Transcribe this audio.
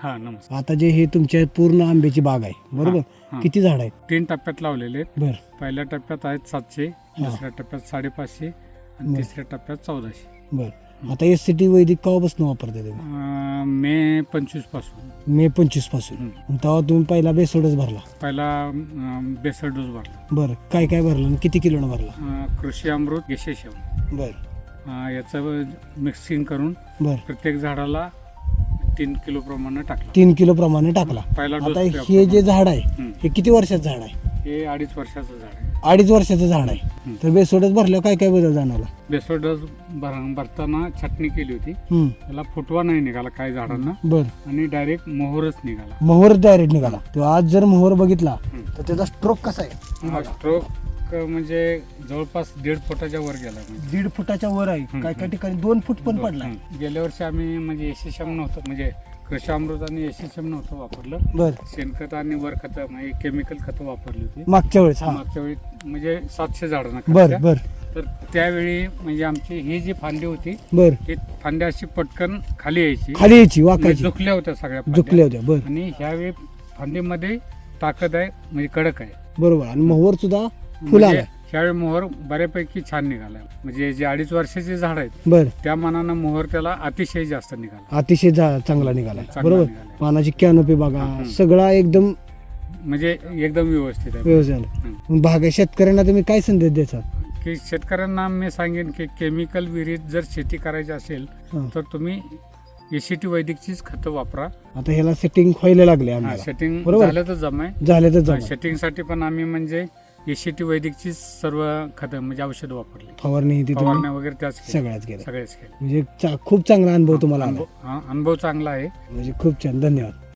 हा नमस्कार. आता जे हे तुमच्या पूर्ण आंब्याची बाग आहे बरोबर, हा. किती झाड आहेत? 3 टप्प्यात लावलेले आहेत. बर पहिल्या टप्प्यात आहेत 700, दुसऱ्या टप्प्यात 550 आणि बर. तिसऱ्या टप्प्यात 1400. बर. आता SCT वैदिक केव्हापासून वापरते तुम्ही? मे 25 पासून. मे 25 पासून. तेव्हा तुम्ही पहिला बेसोडच भरला? पहिला बेसर डोस भरला. बर. काय काय भरलं आणि किती किलोनं भरला? कृषी अमृत यशस्वी बर याचं मिक्सिंग करून बर. प्रत्येक झाडाला 3 किलो प्रमाणे टाकला. 3 किलो प्रमाणे टाकला. पहिला आता डोस हे जे झाड आहे हं. हे किती वर्षाचं झाड आहे? हे 2.5 वर्षाचं झाड आहे. 2.5 वर्षाचं झाड आहे. तर बेसोडच भरल्यावर काय काय बदल जाणवला? बेसर डोस भरताना छाटणी केली होती. हम्म. त्याला फुटवा नाही निघाला काही झाडांना बर. आणि डायरेक्ट मोहरच निघाला. मोहर डायरेक्ट निघाला. तो आज जर मोहर बघितला हं. तर त्याचा स्ट्रोक कसा आहे? स्ट्रोक म्हणजे जवळपास 1.5 फुटाच्या वर गेला. म्हणजे 1.5 फुटाच्या वर आहे. हं, काय काय हं. ठिकाणी 2 फूट पण पडला. गेल्या वर्षी आम्ही म्हणजे यशस्वी नव्हतं, म्हणजे कृषी अमृत आणि यशस्वी नव्हतं वापरलं. बर. शेणखत आणि वर खत म्हणजे केमिकल खतं वापरली होती मागच्या वेळेस. हा. मागच्या वेळी, म्हणजे 700 झाडांना बर खालच्या. बर तर त्यावेळी म्हणजे आमची ही जी फांदी होती बर. ती फांद्या अशी पटकन खाली यायची, खाली यायची म्हणजे वाकायची. झुकल्या होत्या सगळ्या फांद्या. झुकल्या होत्या. बर. आणि ह्यावेळी फांदीमध्ये ताकद आहे, म्हणजे कडक आहे. बरोबर. आणि मोहर सुद्धा फुल म्हणजे आलाय. ह्यावेळी मोहर बऱ्यापैकी छान निघाला. म्हणजे जे 2.5 वर्षाचे झाड आहेत बर. त्या मानानं मोहर त्याला अतिशय जास्त निघाला. अतिशय चांगला निघाला. चांगला बरोबर. निघाला. पानाची कॅनोपी बघा, हं. सगळा एकदम म्हणजे एकदम व्यवस्थित आहे. व्यवस्थित झाला. मग बागा शेतकऱ्यांना तुम्ही काय संदेश द्यायचा? की शेतकऱ्यांना मी सांगेन की केमिकल विरहित जर शेती करायची असेल हं. तर तुम्ही एसीटी वैदिकचीच खतं वापरा. आता ह्याला सेटिंग व्हायला लागले आम्हाला. सेटिंग बरोबर. झालं तर जमाय. झाले तर जमा. सेटिंगसाठी पण आम्ही म्हणजे एसीटी वैदिकचीच सर्व खतं म्हणजे औषधं वापरली. फवारणी ती तुम्ही फवारण्या वगैरे त्याच केल्या. सगळ्याच केल्या. सगळेच केल्या. म्हणजे खूप चांगला अनुभव तुम्हाला आला. अनुभव चांगला आहे. म्हणजे खूप छान. धन्यवाद.